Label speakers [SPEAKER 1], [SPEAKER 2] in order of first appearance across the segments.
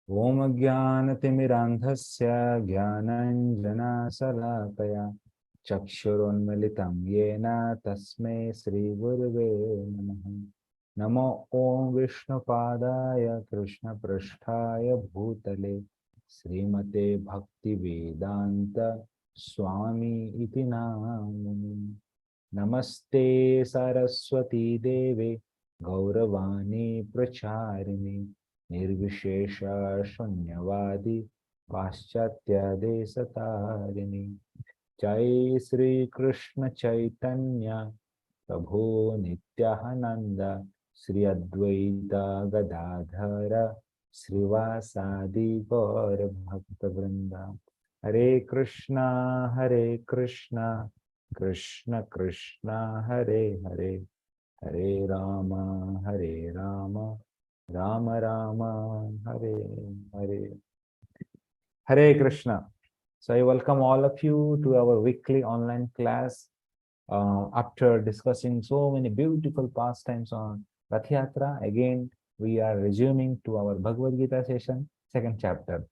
[SPEAKER 1] Om Jnanatimirandhasya Jnananjanasalakaya Chakshurunmilitam Yena Tasmai Sri Gurave Namaha. Namo Om Vishnupadaya Krishna Prasthaya Bhutale Srimate Bhakti Vedanta Swami Iti Namani. Namaste Saraswati Deve Gauravani Pracharini Nirvishesha Shunyavadi Paschatya Desatarini. Jai Sri Krishna Chaitanya Prabhu Nityahananda Sri Advaita Gadadhara Srivasadi Gaur Bhakta Vrinda. Hare Krishna Krishna Krishna Hare Hare Hare Rama Rama Rama Hare Hare. Hare Krishna. So I welcome all of you to our weekly online class. After discussing so many beautiful pastimes on Rath Yatra, again we are resuming to our Bhagavad Gita session, second chapter.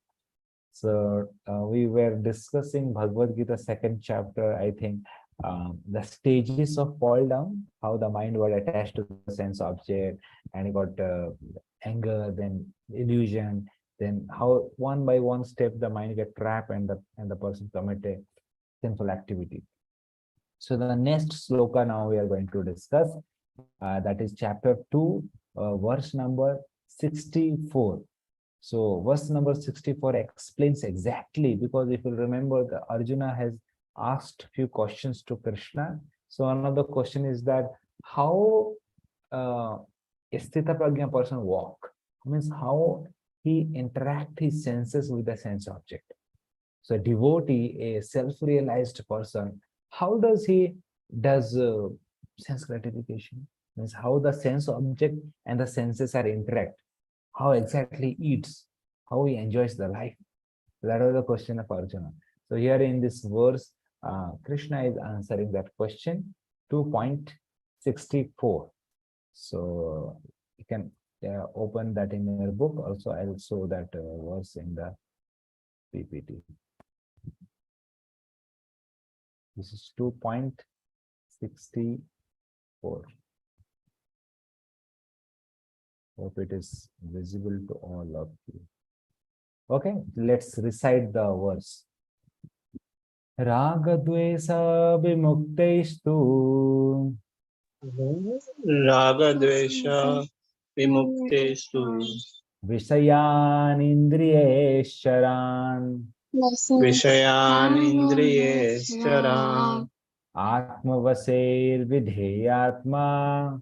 [SPEAKER 1] So we were discussing Bhagavad Gita second chapter, I think, the stages of fall down, how the mind was attached to the sense object, and it got anger, then illusion, then how one by one step the mind get trapped and the person commit a sinful activity. So the next sloka now we are going to discuss, that is chapter 2, verse number 64. So verse number 64 explains exactly, because if you remember, the Arjuna has asked few questions to Krishna. So another question is that how a sthita prajna person walk, means how he interact his senses with the sense object. So a devotee, a self-realized person, how does he does sense gratification? Means how the sense object and the senses are interact, how exactly eats, how he enjoys the life. That was the question of Arjuna. So here in this verse, Krishna is answering that question, 2.64. So you can open that in your book. Also, I'll show that verse in the PPT. This is 2.64. Hope it is visible to all of you. Okay, let's recite the verse. Raga dvesa vimuktestu
[SPEAKER 2] Raga dvesha vimuktestu
[SPEAKER 1] Vishayan indriyesharan
[SPEAKER 2] Vishayan indriyescharan
[SPEAKER 1] Atmavaser vidheyatma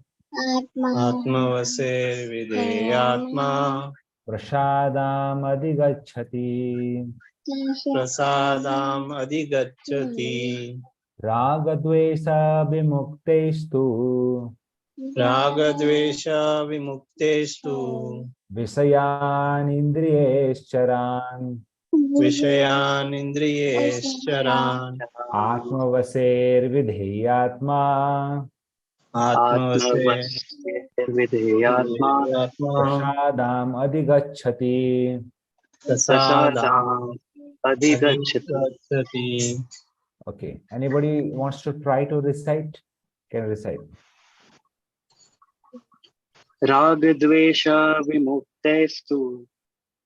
[SPEAKER 2] Atmavaser videyatma
[SPEAKER 1] Prasadam adigacchati.
[SPEAKER 2] Prasadam adhigacchati
[SPEAKER 1] Raga dvesa vimuktestu
[SPEAKER 2] Raga dvesha vimuktestu
[SPEAKER 1] Vishayan indriyescharan
[SPEAKER 2] Vishayan indriyescharan
[SPEAKER 1] Atmavaser vidheyatma
[SPEAKER 2] Atmavaser videyatma
[SPEAKER 1] Prasadam adigacchati.
[SPEAKER 2] Prasadam adhigacchati.
[SPEAKER 1] Okay. Anybody wants to try to recite? Can recite.
[SPEAKER 3] Ragadvesha vimuktestu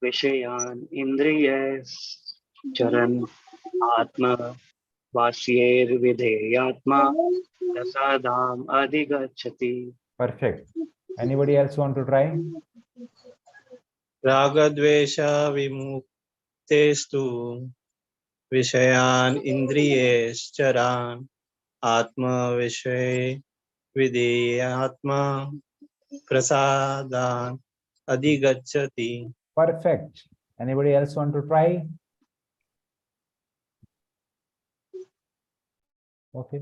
[SPEAKER 3] Vishayan indriyescharan Atma Vasyir vidheyatma Prasadam adhigacchati.
[SPEAKER 1] Perfect. Anybody else want to try?
[SPEAKER 2] Ragadvesha vimuktestu Vishayan indriyescharan Atma Vishay videyatma Prasadan adhigacchati.
[SPEAKER 1] Perfect. Anybody else want to try? Okay.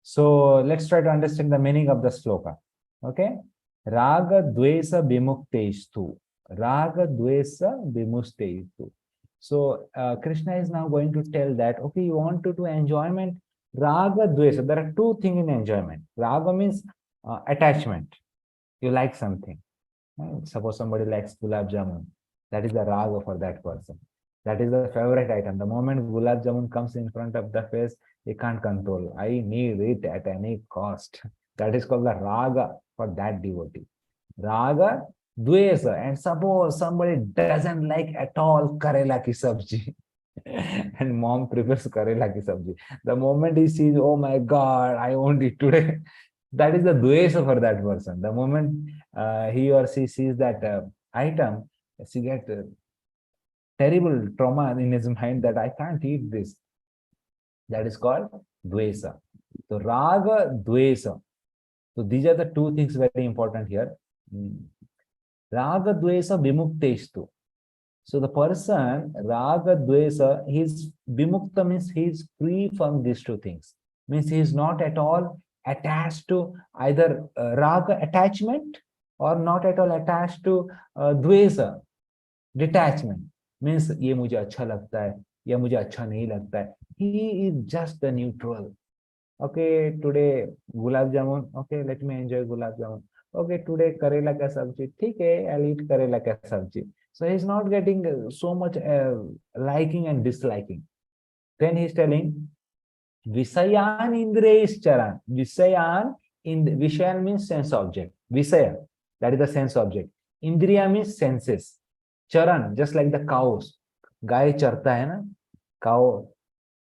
[SPEAKER 1] So let's try to understand the meaning of the sloka. Okay. Raga dvesa vimuktestu. Raga dvesa vimuktestu. So Krishna is now going to tell that, okay, you want to do enjoyment. Raga dvesa. There are two things in enjoyment. Raga means attachment. You like something. Suppose somebody likes gulab jamun, that is the raga for that person. That is the favorite item. The moment gulab jamun comes in front of the face, he can't control. I need it at any cost. That is called the raga for that devotee. Raga, dvesa. And suppose somebody doesn't like at all karela ki sabji. And mom prepares karela ki sabji. The moment he sees, oh my God, I won't eat today. That is the dvesa for that person. The moment he or she sees that item, she gets terrible trauma in his mind that I can't eat this. That is called dvesa. So raga, dvesa. So these are the two things very important here. Raga, dvesa, vimuktestu. So the person, raga, dvesa, he's vimukta means he's free from these two things. Means he is not at all attached to either raga, attachment, or not at all attached to dvesa, detachment. Means ये मुझे अच्छा लगता है या मुझे अच्छा नहीं लगता है. He is just the neutral. Okay, today gulab jamun. Okay, let me enjoy gulab jamun. Okay, today karela ka sabji. ठीक है, I'll eat karela ka sabji. So he's not getting so much liking and disliking. Then he's telling Visayan Indreshcharan. Visayan in Vishayan means sense object. Visaya, that is the sense object. Indriya means senses. Charan, just like the cows. Gai charta hai na? Cow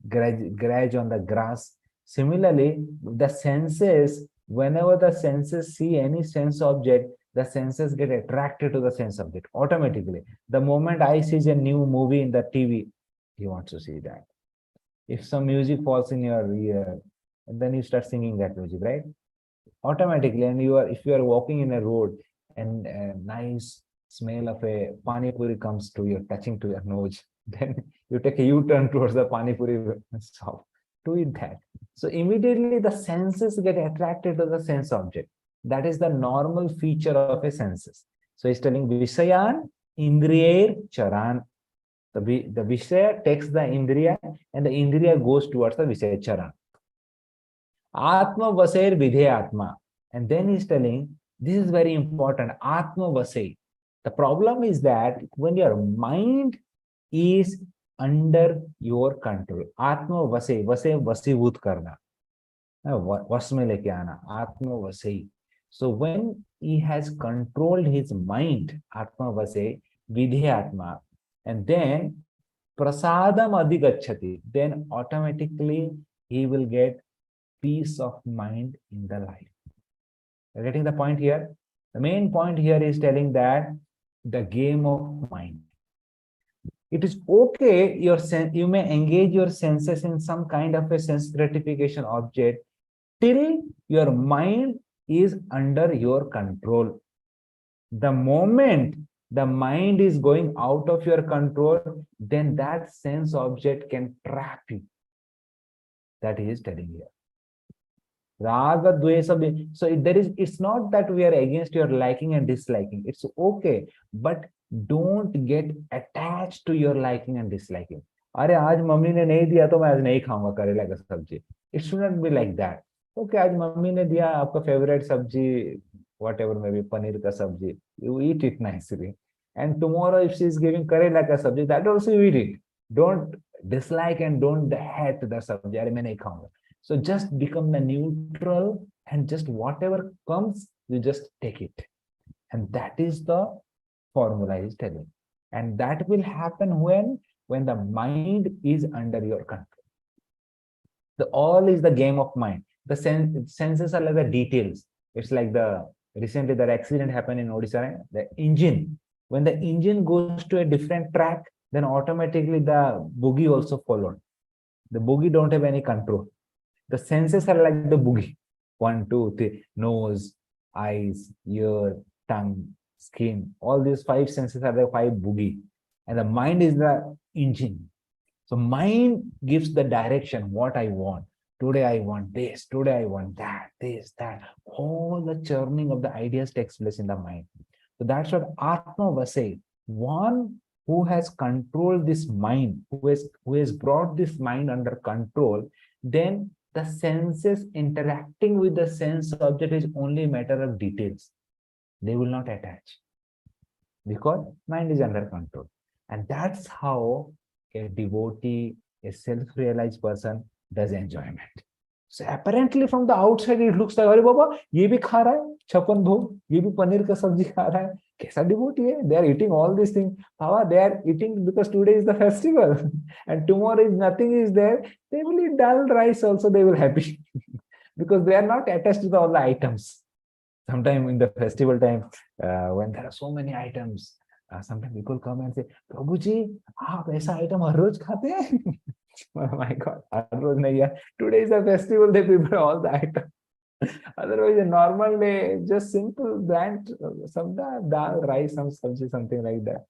[SPEAKER 1] graze on the grass. Similarly, the senses, whenever the senses see any sense object, the senses get attracted to the sense object automatically. The moment I see a new movie in the TV, he wants to see that. If some music falls in your ear, and then you start singing that music, right? Automatically, and if you are walking in a road and a nice smell of a pani puri comes to you, touching to your nose, then you take a U-turn towards the pani puri shop to eat that. So immediately the senses get attracted to the sense object. That is the normal feature of a senses. So he's telling Visayan Indriya Charan. The Vishaya takes the Indriya and the Indriya goes towards the Vishaya Charan. Atma Vasair Vidhe Atma. And then he's telling, this is very important, Atma Vasai. The problem is that when your mind is under your control, Atma Vasai, Vasai Vasivut Karna. Vas mein leke aana, Atma Vasai. So when he has controlled his mind, Atma Vasai, Vidhe Atma, and then prasadam adhigacchati, then automatically he will get peace of mind in the life. You're getting the point here? The main point here is telling that the game of mind. It is okay, you may engage your senses in some kind of a sense gratification object till your mind is under your control. The moment the mind is going out of your control, then that sense object can trap you. That he is telling here. Raga, dvesa. So it's not that we are against your liking and disliking. It's okay, but don't get attached to your liking and disliking. अरे आज mummy ने नहीं दिया तो मैं आज नहीं खाऊंगा करेला का सब्जी. It shouldn't be like that. Okay, आज मम्मी ने दिया आपका favorite सब्जी, whatever maybe पनीर का सब्जी, you eat it nicely. And tomorrow if she is giving karela ka sabji, that also you eat it. Don't dislike and don't hate the sabji. अरे मैं नहीं खाऊंगा. So just become the neutral and just whatever comes, you just take it. And that is the formula he's telling. And that will happen when the mind is under your control. The all is the game of mind. The senses are like the details. It's like recently the accident happened in Odisha, the engine. When the engine goes to a different track, then automatically the bogie also followed. The bogie don't have any control. The senses are like the bogie. 1, 2, 3, nose, eyes, ear, tongue, skin. All these 5 senses are the 5 bogie. And the mind is the engine. So mind gives the direction, what I want. Today I want this, today I want that, this, that. All the churning of the ideas takes place in the mind. So that's what Atma Vasai, one who has controlled this mind, who has brought this mind under control, then the senses interacting with the sense object is only a matter of details. They will not attach. because mind is under control. And that's how a devotee, a self-realized person does enjoyment. So apparently from the outside it looks like, अरे बाबा ये भी खा रहा है छप्पन भोग, ये भी पनीर का सब्जी खा रहा है, कैसा devotee है? They are eating all these things. Baba, they are eating because today is the festival and tomorrow is nothing is there. They will eat dal rice also. They will happy because they are not attached to all the items. Sometimes in the festival time, when there are so many items, sometimes people come and say, "Prabhu ji, आप ऐसा item हर रोज खाते हैं?" Oh my God, हर रोज नहीं यार. Today is a festival. They prepare all the items. Otherwise, a normal day, just simple bland, some dal, rice, some sabji, something like that.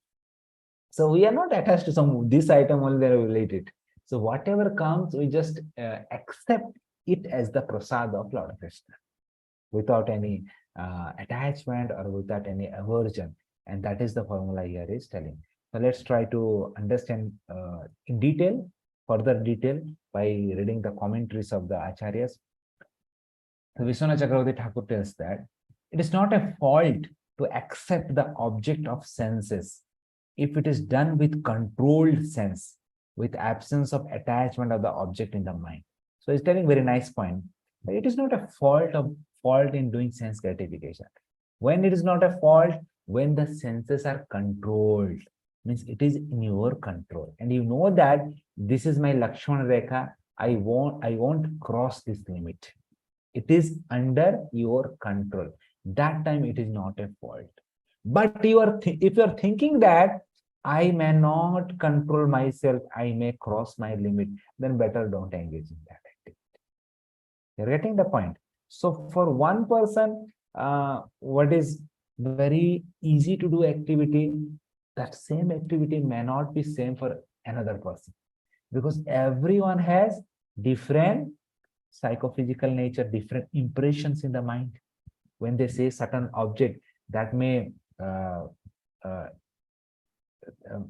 [SPEAKER 1] So we are not attached to some this item only that we will eat it. So whatever comes, we just accept it as the prasad of Lord Krishna, without any attachment or without any aversion. And that is the formula here is telling. So let's try to understand in detail, further detail, by reading the commentaries of the acharyas. So Vishwanath Chakravarti Thakur tells that it is not a fault to accept the object of senses if it is done with controlled sense, with absence of attachment of the object in the mind. So he's telling very nice point. It is not a fault in doing sense gratification. When it is not a fault, when the senses are controlled, means it is in your control, and you know that this is my Lakshmana Rekha. I won't cross this limit. It is under your control. That time it is not a fault. But if you are thinking that I may not control myself, I may cross my limit, then better don't engage in that activity. You're getting the point. So for one person, what is very easy to do activity, that same activity may not be same for another person, because everyone has different psychophysical nature, different impressions in the mind. When they say certain object, that may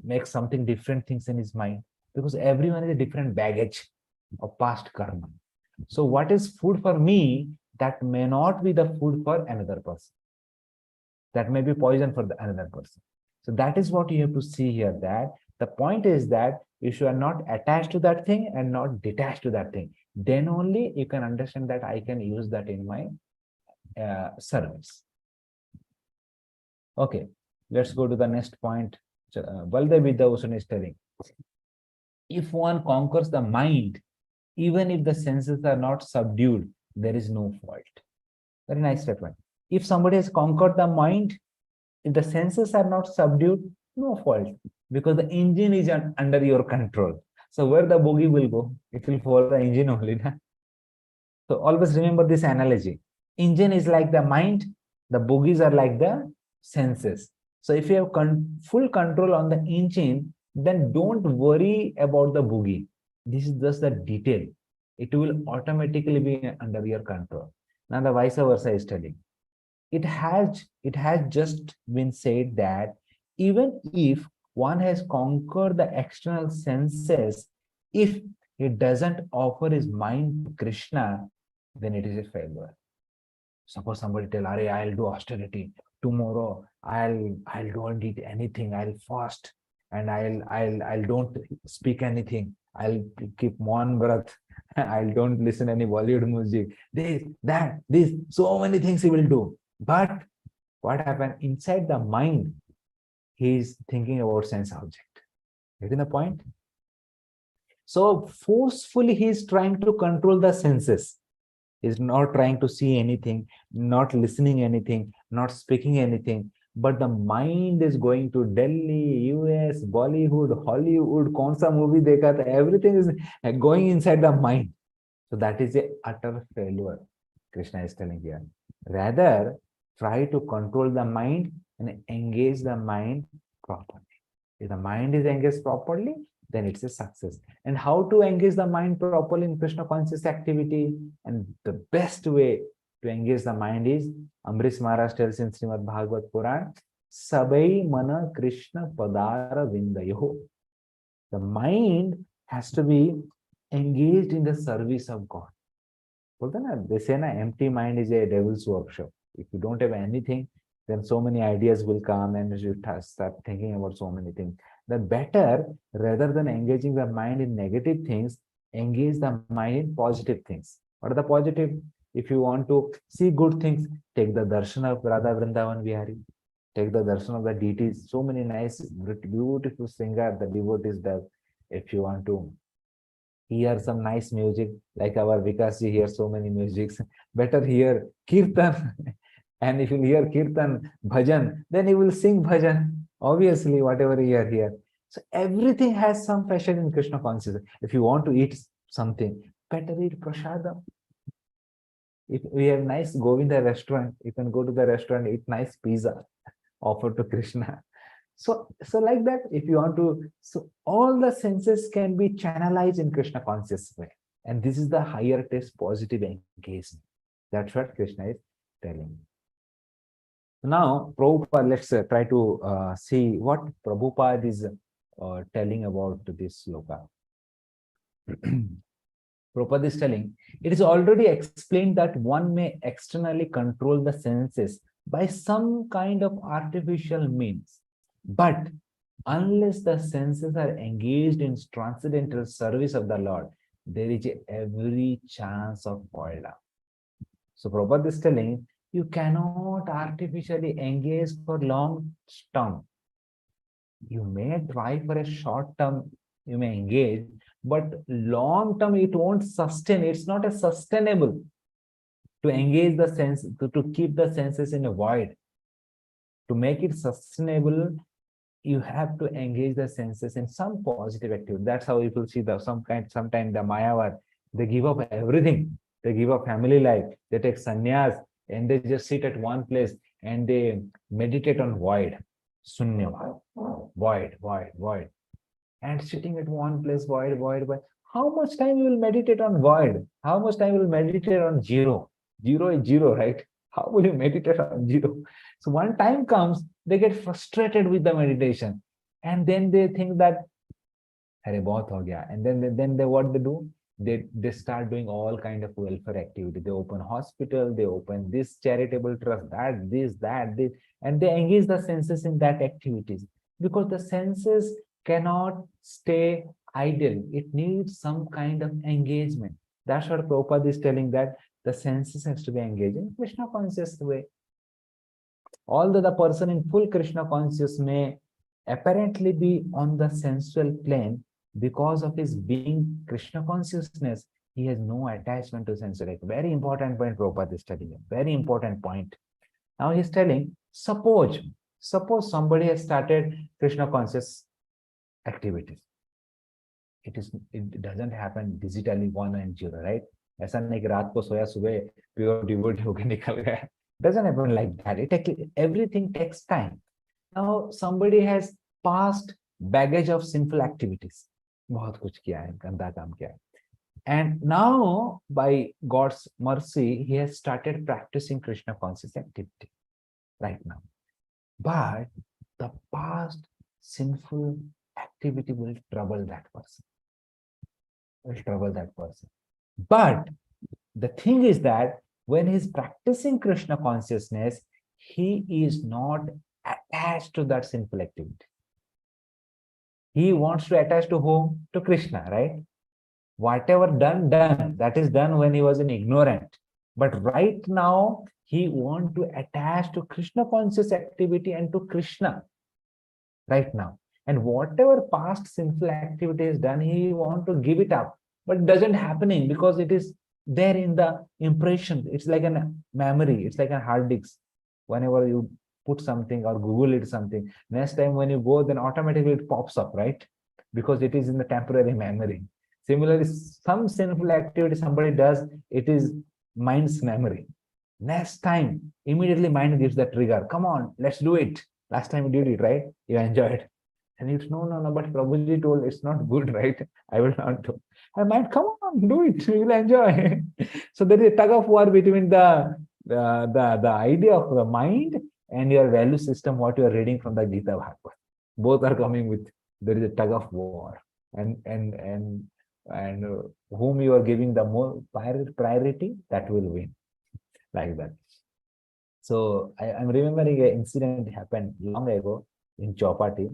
[SPEAKER 1] make something different things in his mind, because everyone is a different baggage of past karma. So what is food for me, that may not be the food for another person. That may be poison for another person. So that is what you have to see here, that the point is that you should not attach to that thing and not detached to that thing. Then only you can understand that I can use that in my service. Okay, let's go to the next point. Baldev Vidyabhushan is telling, if one conquers the mind, even if the senses are not subdued, there is no fault. Very nice statement. If somebody has conquered the mind, if the senses are not subdued, no fault, because the engine is under your control. So where the bogie will go, it will follow the engine only. Na? So always remember this analogy. Engine is like the mind, the bogies are like the senses. So if you have full control on the engine, then don't worry about the bogie. This is just the detail. It will automatically be under your control. Now the vice versa is telling. It has just been said that even if one has conquered the external senses, if he doesn't offer his mind to Krishna, then it is a failure. Suppose somebody tell, I'll do austerity tomorrow. I'll don't eat anything. I'll fast, and I'll don't speak anything. I'll keep one breath. I don't listen any Bollywood music. This, so many things he will do. But what happened inside the mind? He is thinking about sense object. Getting the point? So forcefully he is trying to control the senses. Is not trying to see anything, not listening anything, not speaking anything, but the mind is going to Delhi, US, Bollywood, Hollywood, kaun sa movie dekha tha, everything is going inside the mind. So that is a utter failure, Krishna is telling here. Rather, try to control the mind and engage the mind properly. If the mind is engaged properly, then it's a success. And how to engage the mind properly in Krishna conscious activity? And the best way to engage the mind is, Amrish Maharaj tells in Srimad Bhagavad Puran, Sabai mana Krishna padara vindayo. The mind has to be engaged in the service of God. They say, empty mind is a devil's workshop. If you don't have anything, then so many ideas will come and you start thinking about so many things. That better, rather than engaging the mind in negative things, engage the mind in positive things. What are the positive? If you want to see good things, take the darshan of Radha Vrindavan Vihari. Take the darshan of the deities. So many nice, beautiful singer the devotees does. If you want to hear some nice music, like our Vikas ji hears so many musics, better hear Kirtan. And if you hear Kirtan, Bhajan, then you will sing Bhajan. Obviously, whatever you hear here. So everything has some fashion in Krishna consciousness. If you want to eat something, better eat prasadam. If we have nice Govinda restaurant, you can go to the restaurant, eat nice pizza offered to Krishna. So like that, if you want to, so all the senses can be channelized in Krishna conscious way. And this is the higher taste positive engagement. That's what Krishna is telling. Now, Prabhupada, let's try to see what Prabhupada is telling about this sloka. Prabhupada is telling, it is already explained that one may externally control the senses by some kind of artificial means. But unless the senses are engaged in transcendental service of the Lord, there is every chance of fall down. So Prabhupada is telling, you cannot artificially engage for long term. You may try for a short term, you may engage, but long term it won't sustain. It's not a sustainable to engage the sense, to keep the senses in a void. To make it sustainable, you have to engage the senses in some positive activity. That's how you will see the sometimes the Mayavad, they give up everything. They give up family life, they take sannyas, and they just sit at one place and they meditate on void. Sunya, void. And sitting at one place, void. How much time you will meditate on void? How much time you will meditate on zero? Zero is zero, right? How will you meditate on zero? So one time comes, they get frustrated with the meditation. And then they think that, Arey, bahut ho gaya. And then they what they do? They start doing all kind of welfare activity. They open hospital, they open this charitable trust, that, and they engage the senses in that activities. Because the senses cannot stay idle. It needs some kind of engagement. That's what Prabhupada is telling, that the senses has to be engaged in Krishna conscious way. Although the person in full Krishna conscious may apparently be on the sensual plane, because of his being Krishna consciousness, he has no attachment to sensual. Very important point Prabhupada is telling. Very important point. Now he's telling, suppose somebody has started Krishna conscious activities. It doesn't happen digitally 1 and 0, right? ऐसा नहीं कि रात को सोया सुबह pure devotee होके निकल गया. Doesn't happen like that. Everything takes time. Now somebody has passed baggage of sinful activities. बहुत कुछ किया है, गंदा काम किया है. And now, by God's mercy, he has started practicing Krishna conscious activity right now. But the past sinful activity will trouble that person. But the thing is that when he's practicing Krishna consciousness, he is not attached to that sinful activity. He wants to attach to whom? To Krishna, right? Whatever done, that is done when he was an ignorant. But right now, he wants to attach to Krishna conscious activity and to Krishna right now. And whatever past sinful activity is done, he wants to give it up. But it doesn't happening because it is there in the impression. It's like a memory. It's like a hard disk. Whenever you put something or Google it something, next time when you go, then automatically it pops up, right? Because it is in the temporary memory. Similarly, some sinful activity somebody does, it is mind's memory. Next time, immediately mind gives the trigger. Come on, let's do it. Last time you did it, right? You enjoyed. And it's no, but Prabhuji told it's not good, right? I will not do. And mind, come on, do it. You will enjoy. So there is a tug of war between the idea of the mind and your value system, what you are reading from the Gita Bhagavad. Both are coming with, there is a tug of war. And whom you are giving the more priority, that will win. Like that. So I'm remembering an incident happened long ago in Chowpatty.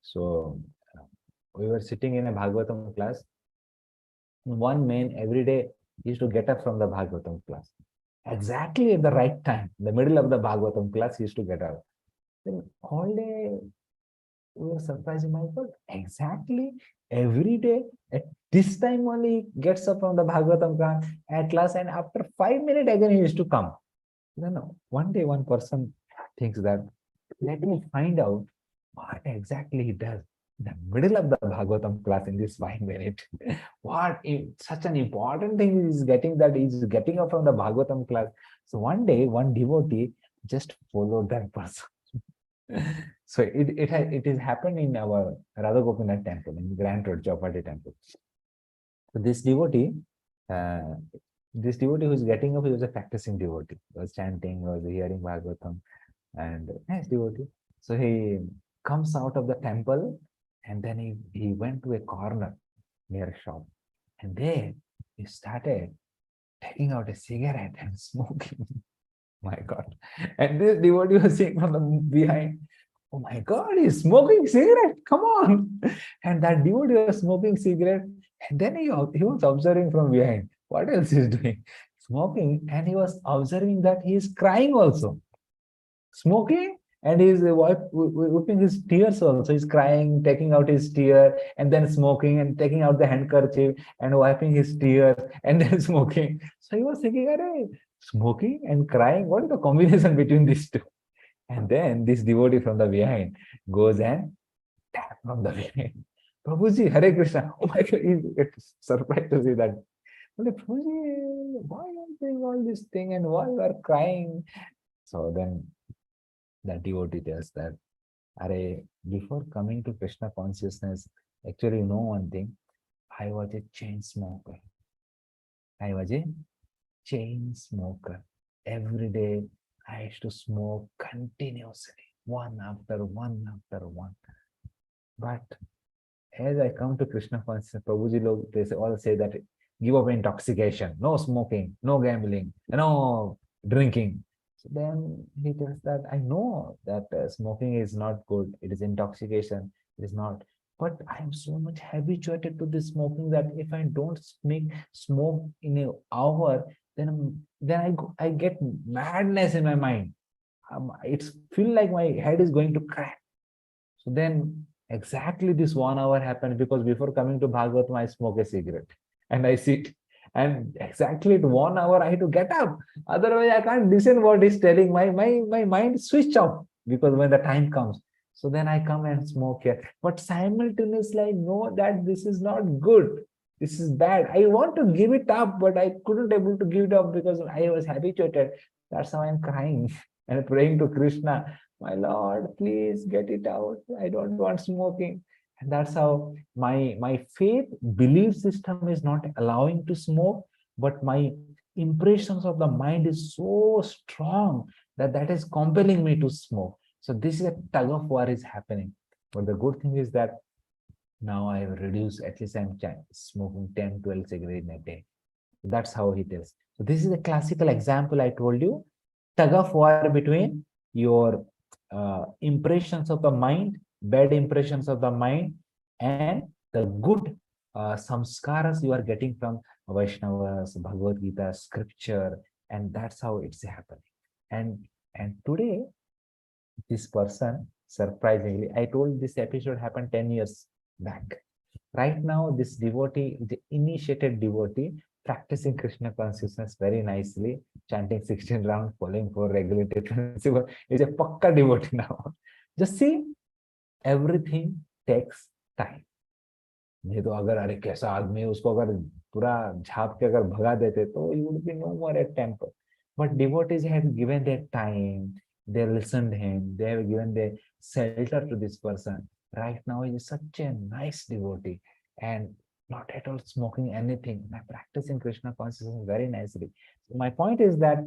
[SPEAKER 1] So we were sitting in a Bhagavatam class. One man every day used to get up from the Bhagavatam class. Exactly at the right time, the middle of the Bhagavatam class, he used to get up. Then all day we were surprised, my God, exactly every day at this time only he gets up from the Bhagavatam class, and after 5 minutes again he used to come. No. One day one person thinks that, let me find out what exactly he does in the middle of the Bhagavatam class in this 5 minutes. Such an important thing is getting, that he's getting up from the Bhagavatam class. So one day, one devotee just followed that person. So it is happened in our Radha Gopinath temple, in Grand Road, Chowpatty temple. So uh, this devotee who is getting up, he was a practicing devotee, was chanting, was hearing Bhagavatam, and nice devotee. So he comes out of the temple, and then he went to a corner near a shop, and there he started taking out a cigarette and smoking. My God. And this devotee was saying from the behind, oh my God, he's smoking cigarette. Come on. And that devotee was smoking cigarette. And then he was observing from behind. What else he's doing? Smoking. And he was observing that he is crying also. Smoking, and he's wiping his tears also. He's crying, taking out his tear, and then smoking, and taking out the handkerchief and wiping his tears, and then smoking. So he was thinking, "Arey, smoking and crying, what is the combination between these two?" And then this devotee from the behind goes and tap from the behind. Prabhuji, Hare Krishna. Oh my God, he's surprised to see that. Prabhuji, why are you doing all this thing, and why you are crying? So then the devotee tells that, before coming to Krishna consciousness, actually, you know one thing, I was a chain smoker. I was a chain smoker. Every day I used to smoke continuously, one after one after one. But as I come to Krishna consciousness, Prabhuji log, they all say that give up intoxication, no smoking, no gambling, no drinking. So then he tells that I know that smoking is not good, it is intoxication, it is not. But I am so much habituated to this smoking that if I don't smoke in an hour, then I get madness in my mind. It's feel like my head is going to crack. So then exactly this 1 hour happened, because before coming to Bhagavatam, I smoke a cigarette and I sit. And exactly at 1 hour, I have to get up. Otherwise, I can't listen what he's telling. My mind switch off, because when the time comes. So then I come and smoke here. But simultaneously, I know that this is not good. This is bad. I want to give it up, but I couldn't able to give it up because I was habituated. That's how I'm crying and praying to Krishna, my Lord, please get it out. I don't want smoking. And that's how my faith belief system is not allowing to smoke, but my impressions of the mind is so strong that is compelling me to smoke. So this is a tug of war is happening. But the good thing is that now I have reduced, at least I'm smoking 10, 12 cigarettes in a day. That's how it is. So this is a classical example I told you. Tug of war between your impressions of the mind, bad impressions of the mind, and the good samskaras you are getting from Vaishnavas, Bhagavad Gita, scripture, and that's how it's happening. And today, this person, surprisingly, I told this episode happened 10 years back. Right now, this devotee, the initiated devotee, practicing Krishna consciousness very nicely, chanting 16 rounds, following 4 regulated principles, is a pakka devotee now. Just see, everything takes time. नहीं तो अगर अरे कैसा आदमी है, उसको अगर पूरा झाप के अगर भगा देते तो you would be no more at temple. But devotees have given their time, they listened him, they have given their shelter to this person. Right now he is such a nice devotee and not at all smoking anything, practicing Krishna consciousness very nicely. So my point is that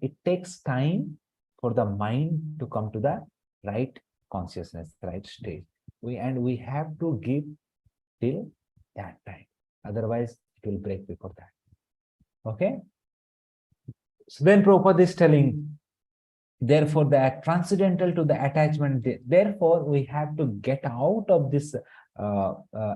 [SPEAKER 1] it takes time for the mind to come to the right consciousness, right state. We have to give till that time. Otherwise, it will break before that. Okay? So then Prabhupada is telling, therefore, the transcendental to the attachment, therefore, we have to get out of this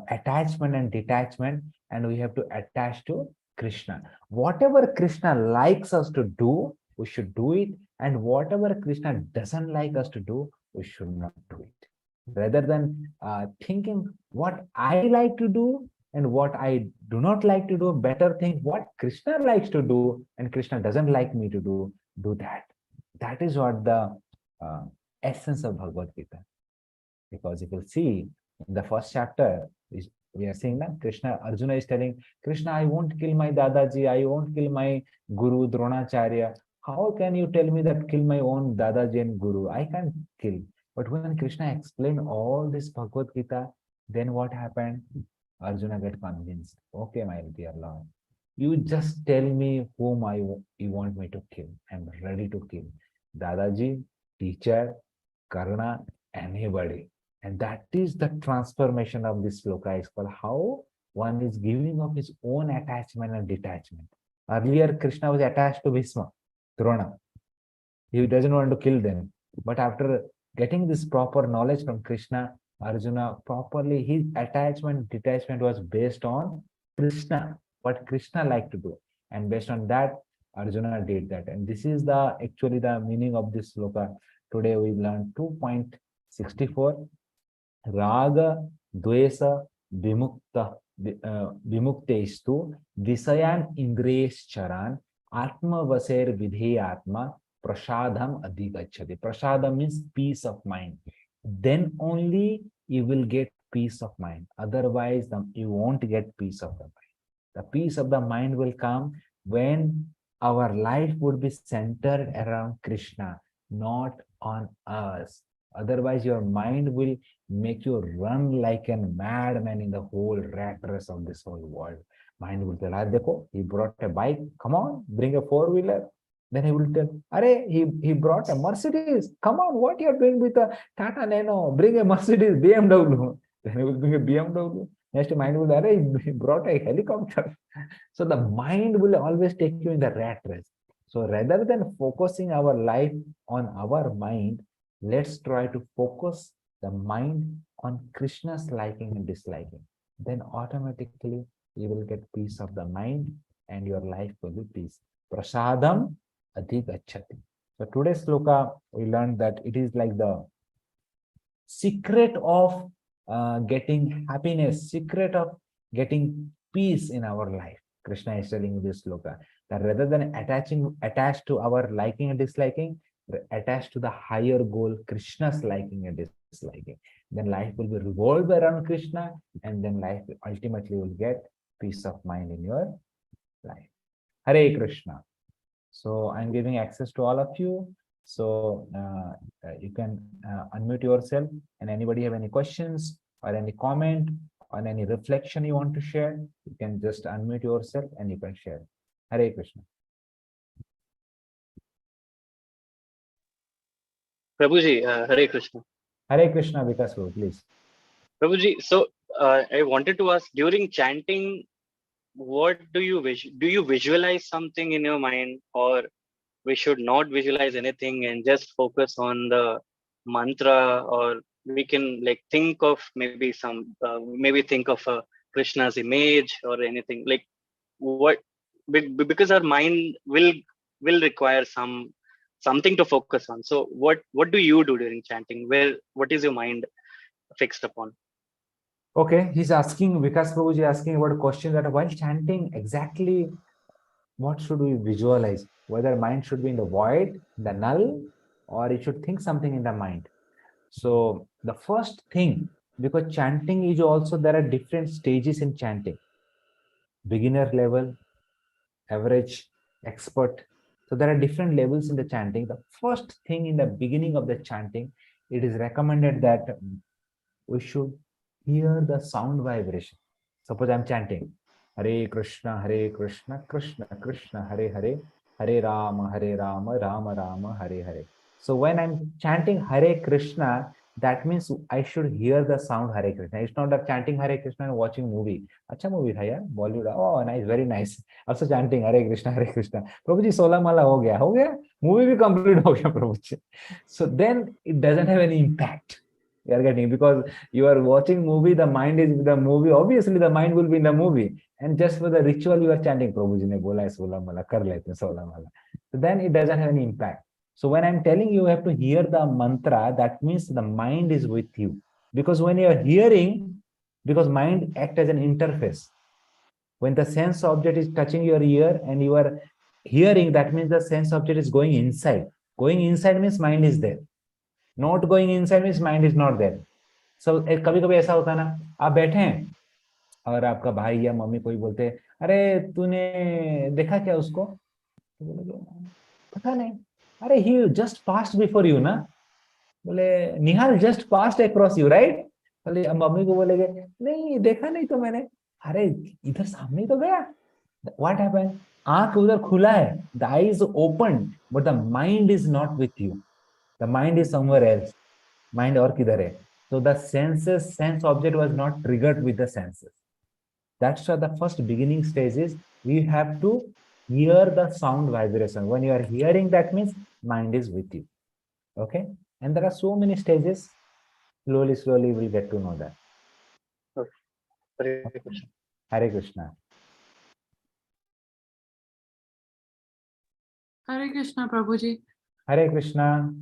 [SPEAKER 1] attachment and detachment, and we have to attach to Krishna. Whatever Krishna likes us to do, we should do it, and whatever Krishna doesn't like us to do, we should not do it. Rather than thinking what I like to do and what I do not like to do, better think what Krishna likes to do and Krishna doesn't like me to do that. That is what the essence of Bhagavad Gita. Because if you see in the first chapter, we are seeing that Krishna, Arjuna is telling, Krishna, I won't kill my Dadaji, I won't kill my Guru Dronacharya. How can you tell me that kill my own Dadaji and Guru? I can't kill. But when Krishna explained all this Bhagavad Gita, then what happened? Arjuna got convinced. Okay, my dear Lord, you just tell me whom you want me to kill. I'm ready to kill. Dadaji, teacher, Karna, anybody. And that is the transformation of this sloka, is called how one is giving up his own attachment and detachment. Earlier, Krishna was attached to Bhishma, Drona. He doesn't want to kill them. But after getting this proper knowledge from Krishna, Arjuna properly, his attachment, detachment was based on Krishna, what Krishna liked to do. And based on that, Arjuna did that. And this is the actually the meaning of this sloka. Today we learned 2.64. Raga, Dvesa, Vimukta, Vimuktestu, Visayan Indresh Charan, Atma Vaser Vidheyatma, Prasadam Adhigachati. Prasadam means peace of mind. Then only you will get peace of mind. Otherwise, you won't get peace of the mind. The peace of the mind will come when our life would be centered around Krishna, not on us. Otherwise, your mind will make you run like a madman in the whole rat race of this whole world. Mind will tell, Dekho, he brought a bike, come on, bring a four-wheeler. Then he will tell, he brought a Mercedes, come on, what you are doing with a Tata Nano, bring a Mercedes, BMW. Then he will bring a BMW. Next mind will say, he brought a helicopter. So the mind will always take you in the rat race. So rather than focusing our life on our mind, let's try to focus the mind on Krishna's liking and disliking. Then automatically you will get peace of the mind and your life will be peace. Prasadam adhigachati. So today's sloka, we learned that it is like the secret of getting happiness, secret of getting peace in our life. Krishna is telling this sloka that rather than attached to our liking and disliking, attached to the higher goal, Krishna's liking and disliking. Then life will be revolved around Krishna, and then life ultimately will get peace of mind in your life. Hare Krishna. So I'm giving access to all of you. So you can unmute yourself, and anybody have any questions or any comment or any reflection you want to share, you can just unmute yourself and you can share. Hare Krishna.
[SPEAKER 3] Prabhuji, Hare Krishna.
[SPEAKER 1] Hare Krishna, Vikas, please.
[SPEAKER 3] Prabhuji, so I wanted to ask, during chanting, what do you visualize something in your mind, or we should not visualize anything and just focus on the mantra, or we can like think of maybe think of Krishna's image or anything, like what, because our mind will require something to focus on. So what do you do during chanting? What is your mind fixed upon?
[SPEAKER 1] Okay, he's asking, Vikas Prabhuji asking about a question that while chanting, exactly what should we visualize? Whether mind should be in the void, the null, or it should think something in the mind. So the first thing, because chanting is also, there are different stages in chanting. Beginner level, average, expert. So there are different levels in the chanting. The first thing in the beginning of the chanting, it is recommended that we should hear the sound vibration. Suppose I'm chanting Hare Krishna, Krishna Krishna, Hare Hare, Hare Rama, Rama Rama, Hare Hare. So when I'm chanting Hare Krishna, that means I should hear the sound Hare Krishna. It's not that chanting Hare Krishna and watching movie. Acha movie tha yaar, Bollywood. Oh, nice, very nice. Also chanting Hare Krishna, Hare Krishna. Prabhuji 16 mala ho gaya, ho gaya. Movie bhi complete ho gaya, Prabhuji. So then it doesn't have any impact. You are getting, because you are watching movie, the mind is with the movie. Obviously, the mind will be in the movie. And just for the ritual, you are chanting Prabhuji ne bola hai 16 mala, kar lete 16 mala. So then it doesn't have any impact. So when I'm telling you have to hear the mantra, that means the mind is with you. Because when you are hearing, because mind act as an interface. When the sense object is touching your ear and you are hearing, that means the sense object is going inside. Going inside means mind is there. Not going inside means mind is not there. So कभी कभी ऐसा होता है ना, आप बैठे हैं और आपका भाई या मम्मी कोई बोलते हैं, अरे तूने देखा क्या उसको, तो बोलोगे पता नहीं, अरे he just passed before you ना, बोले Nihal just passed across you right, बोले मम्मी को बोलेगे नहीं देखा नहीं तो मैंने, अरे इधर सामने ही तो गया, व्हाट हैपेंड, आंख उधर खुला है, the I is open but the mind is not with you, the mind is somewhere else, mind और किधर है, so the sense object was not triggered with the senses. That's why the first beginning stage is we have to hear the sound vibration. When you are hearing, that means mind is with you. Okay, and there are so many stages. Slowly we'll get to know that.
[SPEAKER 3] Hare Krishna.
[SPEAKER 1] Hare Krishna.
[SPEAKER 4] Hare Krishna, Prabhuji.
[SPEAKER 1] Hare Krishna.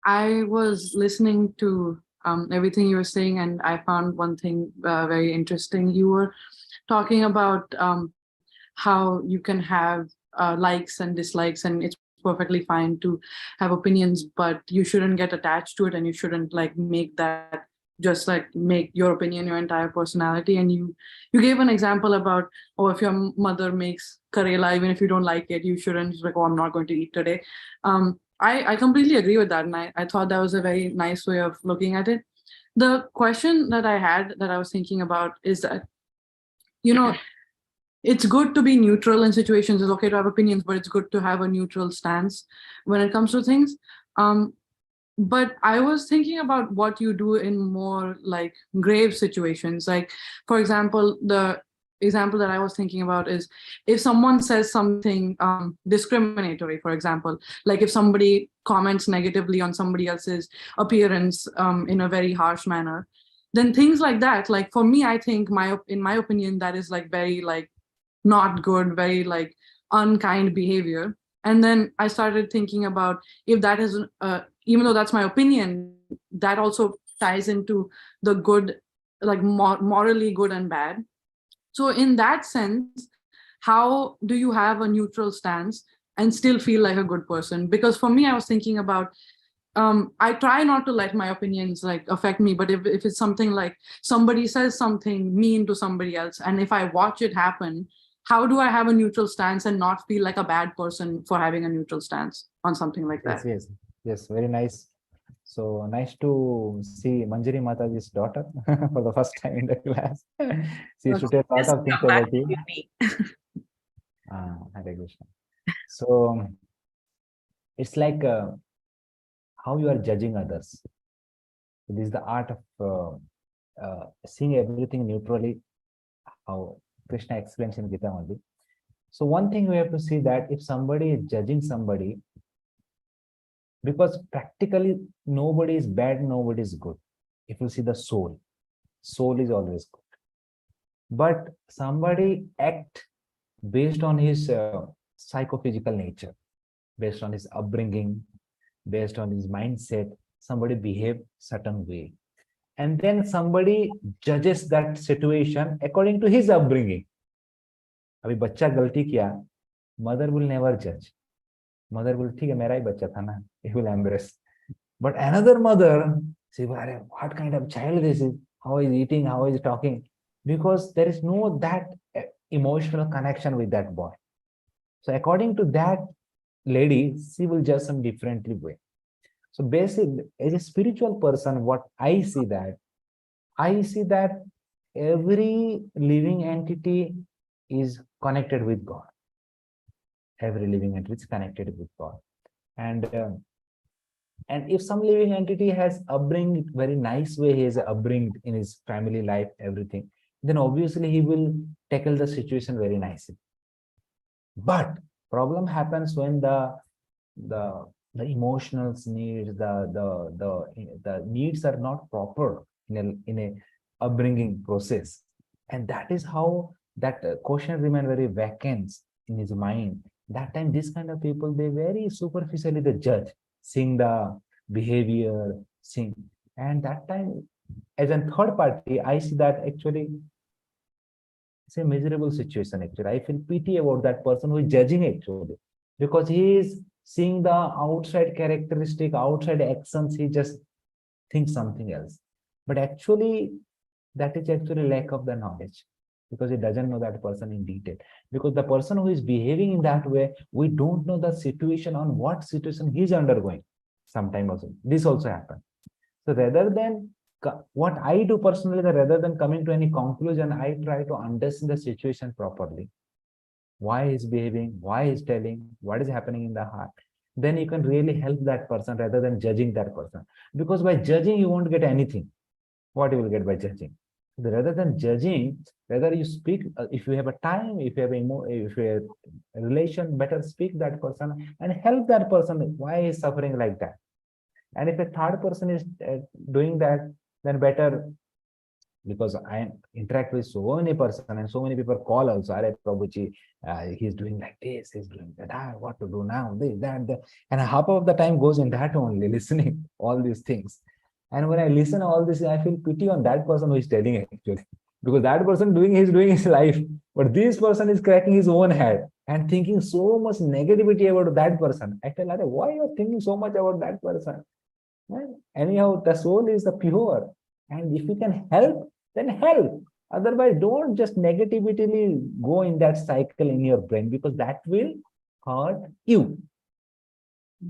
[SPEAKER 4] I was listening to everything you were saying, and I found one thing very interesting. You were talking about how you can have likes and dislikes, and it's perfectly fine to have opinions, but you shouldn't get attached to it, and you shouldn't like make that just like make your opinion your entire personality. And you gave an example about, oh, if your mother makes karela, even if you don't like it, you shouldn't like, oh, I'm not going to eat today. I completely agree with that, and I thought that was a very nice way of looking at it. The question that I had, that I was thinking about, is that, you know, it's good to be neutral in situations. It's okay to have opinions, but it's good to have a neutral stance when it comes to things. But I was thinking about what you do in more like grave situations. Like, for example, the example that I was thinking about is if someone says something discriminatory, for example, like if somebody comments negatively on somebody else's appearance in a very harsh manner, then things like that, like for me, I think in my opinion, that is like very like not good, very like unkind behavior. And then I started thinking about if that is, even though that's my opinion, that also ties into the good, like morally good and bad. So in that sense, how do you have a neutral stance and still feel like a good person? Because for me, I was thinking about, I try not to let my opinions like affect me, but if it's something like somebody says something mean to somebody else, and if I watch it happen, how do I have a neutral stance and not feel like a bad person for having a neutral stance on something like that?
[SPEAKER 1] Yes, very nice. So nice to see Manjari Mataji's daughter for the first time in the class. She used to tell a lot of things about you. Hare Krishna. So it's like how you are judging others. So this is the art of seeing everything neutrally, how Krishna explains in Gita only. So one thing we have to see that if somebody is judging somebody, because practically nobody is bad, nobody is good. If you see the soul is always good. But somebody act based on his psychophysical nature, based on his upbringing, based on his mindset, somebody behave certain way. And then somebody judges that situation according to his upbringing. अभी बच्चा गलती किया, mother will never judge. Mother will, ठीक है मेरा ही बच्चा था ना, he will embrace. But another mother, say, what kind of child this is? How is eating? How is talking? Because there is no that emotional connection with that boy. So according to that lady, she will judge some differently way. So basically, as a spiritual person, what I see that every living entity is connected with God. Every living entity is connected with God. And And if some living entity has upbringed very nice way, he is upbringed in his family life, everything, then obviously he will tackle the situation very nicely. But problem happens when the the emotional needs, the needs are not proper in a upbringing process, and that is how that question remain very vacant in his mind. That time, this kind of people, they very superficially they judge, seeing the behavior, seeing, and that time, as a third party, I see that actually it's a miserable situation. Actually, I feel pity about that person who is judging actually, because he is seeing the outside characteristic, outside actions, he just thinks something else. But actually, that is actually lack of the knowledge, because he doesn't know that person in detail. Because the person who is behaving in that way, we don't know the situation, on what situation he is undergoing. Sometimes also this also happens. So rather than what I do personally, that rather than coming to any conclusion, I try to understand the situation properly. Why he's behaving, why he's telling, what is happening in the heart. Then you can really help that person rather than judging that person. Because by judging, you won't get anything. What you will get by judging? Rather than judging, whether you speak, if you have a time, if you have if you have a relation, better speak that person and help that person. Why is suffering like that? And if a third person is doing that, then better, because I interact with so many person and so many people call also, Are Prabhuji, he's doing like this, he's doing that, what to do now, this, that. And half of the time goes in that only, listening all these things. And when I listen all this, I feel pity on that person who is telling actually, because that person he's doing his life, but this person is cracking his own head and thinking so much negativity about that person. I tell, why you are thinking so much about that person? Well, anyhow, the soul is the pure, and if you can help, then help. Otherwise, don't just negatively go in that cycle in your brain, because that will hurt you.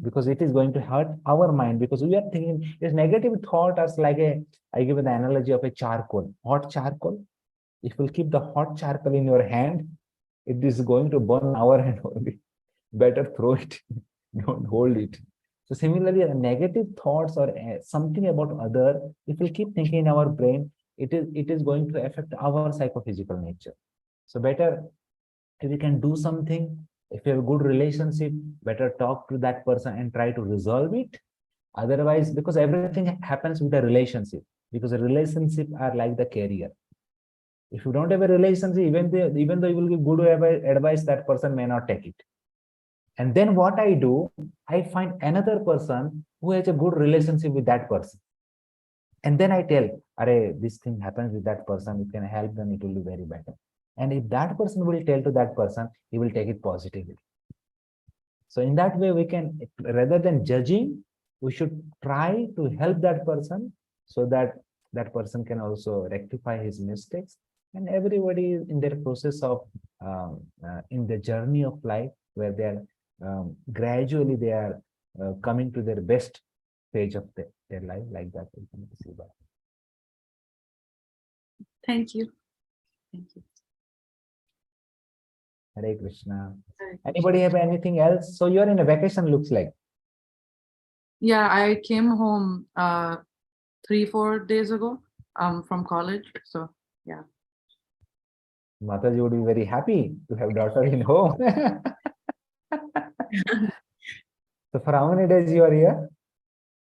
[SPEAKER 1] Because it is going to hurt our mind, because we are thinking this negative thought as like I give an analogy of a charcoal, hot charcoal. If you keep the hot charcoal in your hand, it is going to burn our hand only. Better throw it, don't hold it. So similarly, negative thoughts or something about other, if we keep thinking in our brain, it is going to affect our psychophysical nature. So better if we can do something, if you have a good relationship, better talk to that person and try to resolve it. Otherwise, because everything happens with a relationship, because a relationship are like the carrier. If you don't have a relationship, even though you will give good advice, that person may not take it. And then what I do, I find another person who has a good relationship with that person. And then I tell, this thing happens with that person, you can help them, it will be very better. And if that person will tell to that person, he will take it positively. So in that way, we can, rather than judging, we should try to help that person, so that that person can also rectify his mistakes. And everybody is in their process of, in the journey of life, where they are gradually they are coming to their best stage of their life, like that. We can see that.
[SPEAKER 4] Thank you. Thank you.
[SPEAKER 1] Hare Krishna.
[SPEAKER 4] Hare Krishna.
[SPEAKER 1] Anybody have anything else? So you're in a vacation, looks like.
[SPEAKER 4] Yeah, I came home 3-4 days ago from college. So yeah.
[SPEAKER 1] Mataji would be very happy to have daughter in home. So for how many days you are here?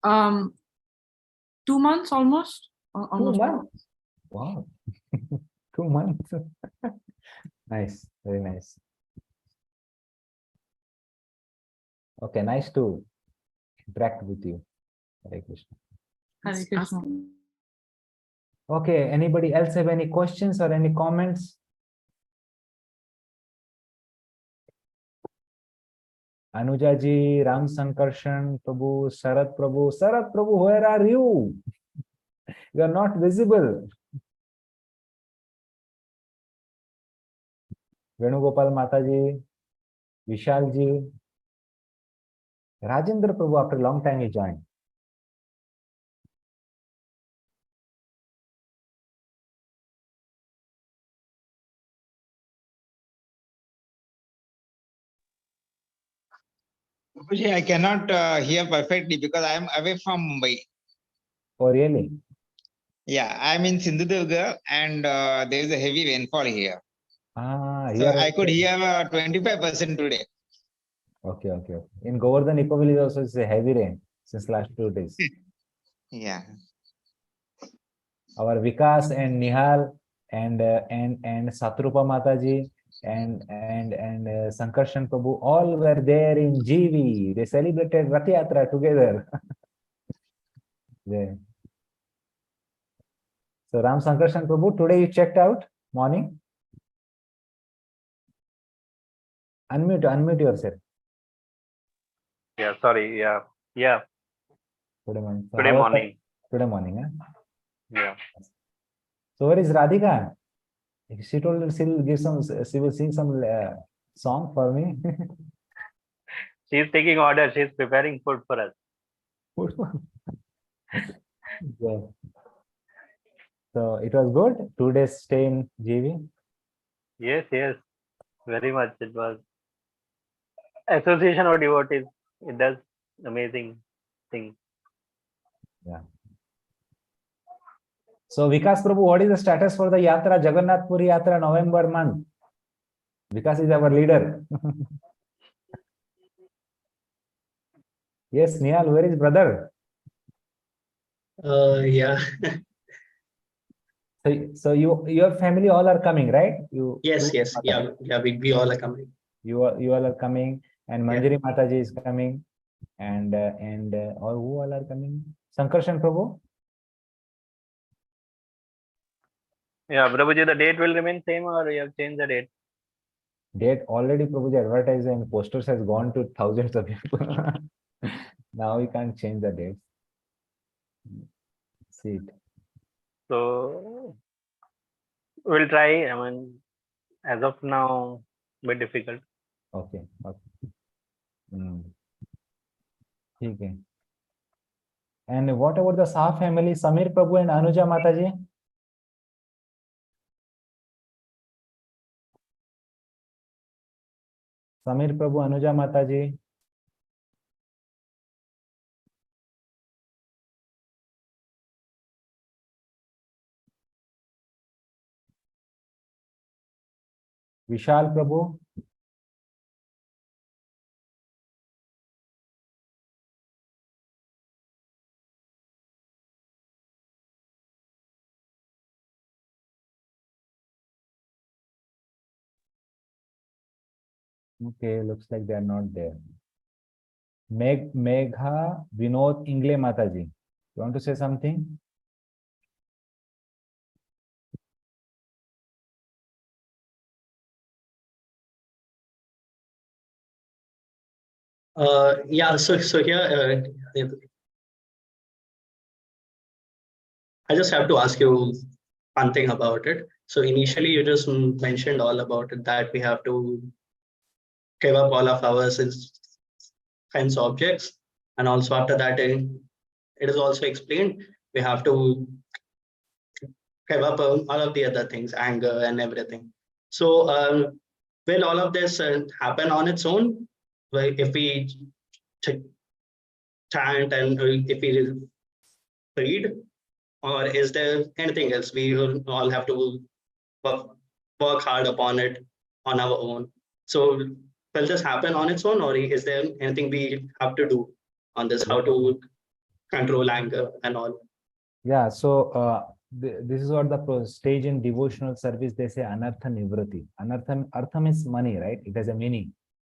[SPEAKER 4] 2 months almost.
[SPEAKER 1] 2
[SPEAKER 4] Almost.
[SPEAKER 1] months. Wow. 2 months. Nice. Very nice. Okay, nice to interact with you. Hare Krishna.
[SPEAKER 4] Hare Krishna.
[SPEAKER 1] Okay, anybody else have any questions or any comments? Anuja ji, Ram Sankarshan Prabhu, Sarat Prabhu. Sarat Prabhu, where are you? You are not visible. Venugopal Mataji, Vishal ji, Rajendra Prabhu, after a long time he joined.
[SPEAKER 5] I cannot hear perfectly because I am away from Mumbai.
[SPEAKER 1] Oh, really?
[SPEAKER 5] Yeah, I'm in Sindhudurga and there is a heavy rainfall here.
[SPEAKER 1] Ah,
[SPEAKER 5] So
[SPEAKER 1] here.
[SPEAKER 5] I could hear 25% today.
[SPEAKER 1] Okay, okay. In Govardhan Eco Village also it's a heavy rain since last 2 days.
[SPEAKER 5] Yeah.
[SPEAKER 1] Our Vikas and Nihal and Satrupa Mataji and Sankarshan Prabhu all were there in GV. They celebrated Rath Yatra together. There. So Ram Sankarshan Prabhu, today you checked out morning. Unmute yourself.
[SPEAKER 6] Yeah, sorry. Yeah.
[SPEAKER 1] Today morning. So
[SPEAKER 6] Today
[SPEAKER 1] how was
[SPEAKER 6] morning.
[SPEAKER 1] Today morning, huh?
[SPEAKER 6] Yeah.
[SPEAKER 1] So where is Radhika? She told her she will sing some song for me.
[SPEAKER 6] She's taking order. She's preparing food for us.
[SPEAKER 1] Yeah. So it was good. 2 days stay in GV.
[SPEAKER 6] Yes. Very much. It was Association of Devotees. It does amazing things.
[SPEAKER 1] Yeah. So Vikas Prabhu, what is the status for the Yatra, Jagannath Puri Yatra, November month? Vikas is our leader. Yes, Nihal, where is brother?
[SPEAKER 2] Yeah.
[SPEAKER 1] So your family all are coming, right?
[SPEAKER 2] Yes. Yeah. We all are coming.
[SPEAKER 1] You all are coming, and Manjari Mataji is coming, and or who all are coming? Sankarshan Prabhu.
[SPEAKER 6] Yeah, Prabhuji, the date will remain same or you have changed the date?
[SPEAKER 1] Date already Prabhuji advertised and posters has gone to thousands of people. Now we can't change the date. See it.
[SPEAKER 6] So we'll try. I mean, as of now, bit difficult.
[SPEAKER 1] Okay. Okay. And what about the Shah family, Samir Prabhu and Anuja Mataji? Samir Prabhu, Anuja Mataji. Vishal Prabhu. Okay, looks like they are not there. Megha Vinod Ingle Mataji. You want to say something?
[SPEAKER 2] Yeah. So here, I just have to ask you one thing about it. So initially, you just mentioned all about it, that we have to give up all of our sense objects, and also after that, it is also explained we have to give up all of the other things, anger and everything. So will all of this happen on its own? If we chant and if we read, or is there anything else we will all have to work hard upon it on our own? So will this happen on its own, or is there anything we have to do on this, how to control anger and all?
[SPEAKER 1] Yeah, so this is what the stage in devotional service, they say anartha nivrati. Artha means money, right? It has a meaning.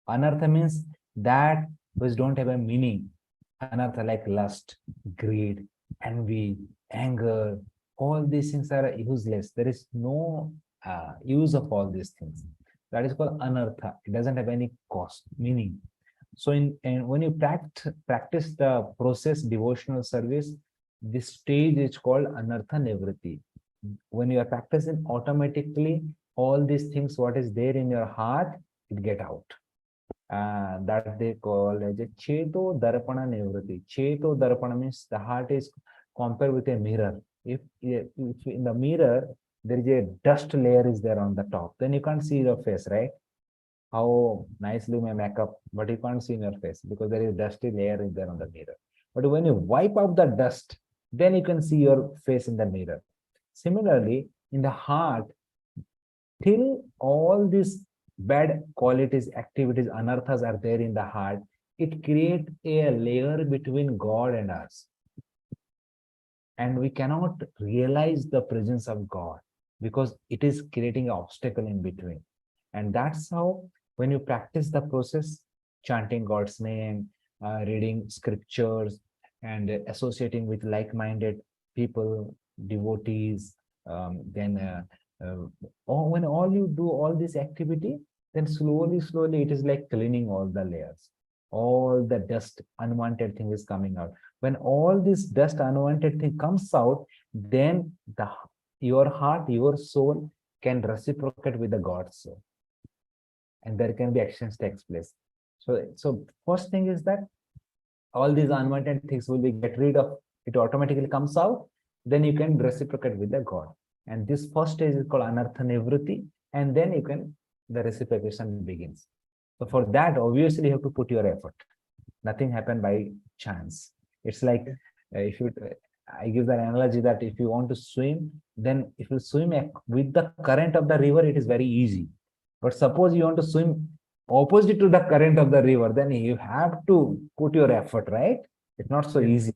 [SPEAKER 1] Anartha means that which don't have a meaning. Anartha like lust, greed, envy, anger, all these things are useless. There is no use of all these things. That is called anartha. It doesn't have any cost, meaning. So when you practice the process devotional service, this stage is called anartha nivriti. When you are practicing, automatically all these things what is there in your heart, it get out. That they call as a cheto darpana nivriti. Cheto darpana means the heart is compared with a mirror. If in the mirror there is a dust layer is there on the top, then you can't see your face, right? how nicely my makeup, but you can't see in your face because there is dusty layer in there on the mirror. But when you wipe out the dust, then you can see your face in the mirror. Similarly, in the heart, till all these bad qualities, activities, anarthas are there in the heart, it creates a layer between God and us. And we cannot realize the presence of God because it is creating an obstacle in between. And that's how, when you practice the process, chanting God's name, reading scriptures, and associating with like-minded people, devotees, when all you do all this activity, then slowly it is like cleaning all the layers. All the dust, unwanted thing is coming out. When all this dust, unwanted thing comes out, then your heart, your soul can reciprocate with the God's soul, and there can be exchange takes place. So first thing is that all these unwanted things will be get rid of. It automatically comes out. Then you can reciprocate with the God. And this first stage is called anartha nivritti, and then the reciprocation begins. So for that, obviously, you have to put your effort. Nothing happened by chance. It's like I give the analogy that if you want to swim, then if you swim with the current of the river, it is very easy. But suppose you want to swim opposite to the current of the river, then you have to put your effort, right? It's not so easy.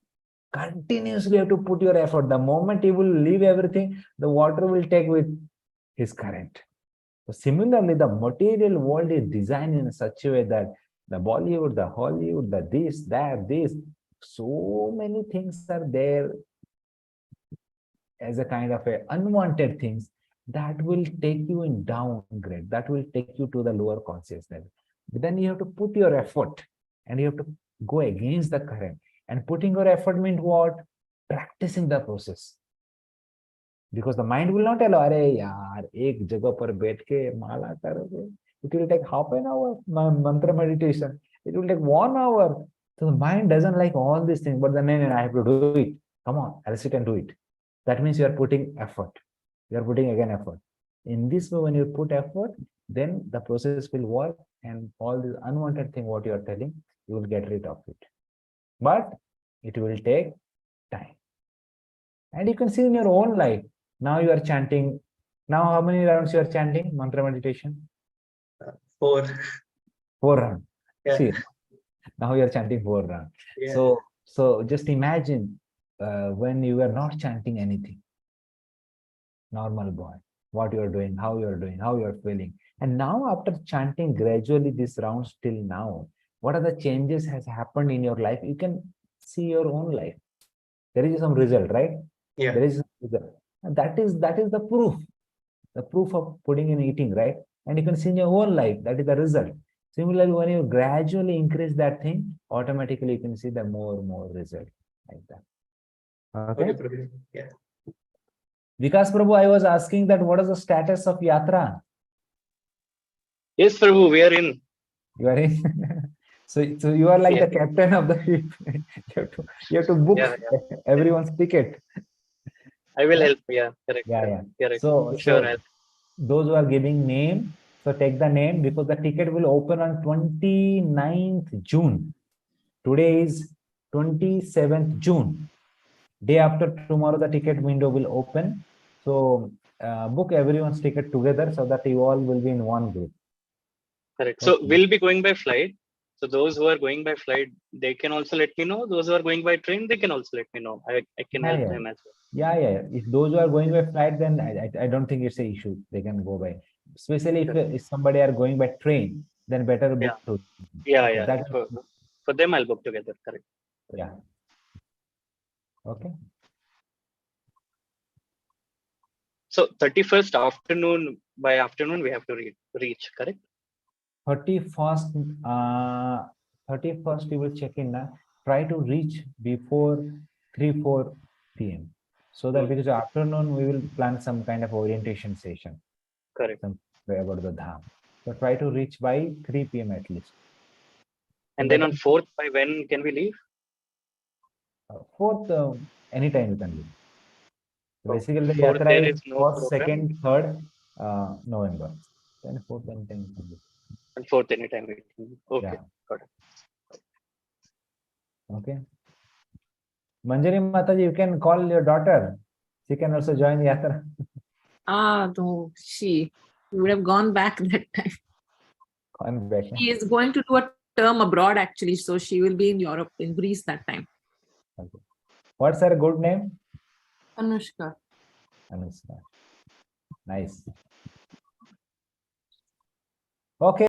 [SPEAKER 1] Continuously you have to put your effort. The moment you will leave everything, the water will take with his current. So similarly, the material world is designed in such a way that the Bollywood, the Hollywood, the this, that, this, so many things are there as a kind of a unwanted things that will take you in downgrade, that will take you to the lower consciousness. But then you have to put your effort and you have to go against the current. And putting your effort means what? Practicing the process. Because the mind will not allow, "Arey yaar, ek jagah par baith ke mala karoge." It will take half an hour mantra meditation. It will take 1 hour. So the mind doesn't like all these things, but then I have to do it. Come on, I'll sit and do it. That means you are putting effort. You are putting again effort. In this way, when you put effort, then the process will work, and all this unwanted thing, what you are telling, you will get rid of it. But it will take time. And you can see in your own life. Now you are chanting. Now how many rounds you are chanting mantra meditation?
[SPEAKER 2] 4.
[SPEAKER 1] 4 rounds.
[SPEAKER 2] Yeah.
[SPEAKER 1] See, now you are chanting 4 rounds.
[SPEAKER 2] Yeah.
[SPEAKER 1] So just imagine when you are not chanting anything. Normal boy, what you are doing, how you are doing, how you are feeling. And now after chanting gradually these rounds till now, what are the changes has happened in your life? You can see your own life. There is some result, right?
[SPEAKER 2] Yeah.
[SPEAKER 1] There is some result. And that is the proof of putting in eating, right? And you can see in your own life, that is the result. Similarly, when you gradually increase that thing, automatically you can see the more result like that. Okay.
[SPEAKER 2] Yeah.
[SPEAKER 1] Vikas Prabhu, I was asking that what is the status of Yatra?
[SPEAKER 3] Yes, Prabhu, we are in.
[SPEAKER 1] You are in. So you are like the captain of the ship. you have to book everyone's ticket.
[SPEAKER 3] I will help. Yeah, correct.
[SPEAKER 1] Yeah.
[SPEAKER 3] Correct.
[SPEAKER 1] So
[SPEAKER 3] Sure.
[SPEAKER 1] Those who are giving name, so take the name because the ticket will open on 29th June. Today is 27th June. Day after tomorrow, the ticket window will open. So book everyone's ticket together so that you all will be in one group.
[SPEAKER 3] Correct. So we'll be going by flight. So those who are going by flight, they can also let me know. Those who are going by train, they can also let me know. I can help them as well.
[SPEAKER 1] Yeah. If those who are going by flight, then I don't think it's an issue. They can go by. Especially if somebody are going by train, then better book.
[SPEAKER 3] Yeah. For them, I'll book together. Correct.
[SPEAKER 1] Yeah. Okay.
[SPEAKER 3] So 31st afternoon, by afternoon, we have to reach, correct?
[SPEAKER 1] 31st, 31st, we will check in. Try to reach before 3-4 p.m. So that because afternoon we will plan some kind of orientation session.
[SPEAKER 3] Correct.
[SPEAKER 1] Some way about the dham. So try to reach by 3 p.m. at least.
[SPEAKER 3] And then on 4th, by when can we leave?
[SPEAKER 1] 4th, anytime you can leave. Basically, the
[SPEAKER 3] 4th,
[SPEAKER 1] yatra
[SPEAKER 3] there
[SPEAKER 1] is
[SPEAKER 3] is no
[SPEAKER 1] 1st,
[SPEAKER 3] program.
[SPEAKER 1] 2nd, 3rd November. Then 4th and 10th.
[SPEAKER 3] And fourth anytime 18. Okay,
[SPEAKER 1] Yeah.
[SPEAKER 3] got it.
[SPEAKER 1] Okay. Manjari Mataji, you can call your daughter. She can also join Yatra.
[SPEAKER 7] No, she would have gone back that time.
[SPEAKER 1] Gone back.
[SPEAKER 7] She is going to do a term abroad actually, so she will be in Europe, in Greece that time.
[SPEAKER 1] Okay. What's her good name?
[SPEAKER 4] Anushka.
[SPEAKER 1] Anushka. Nice. Okay.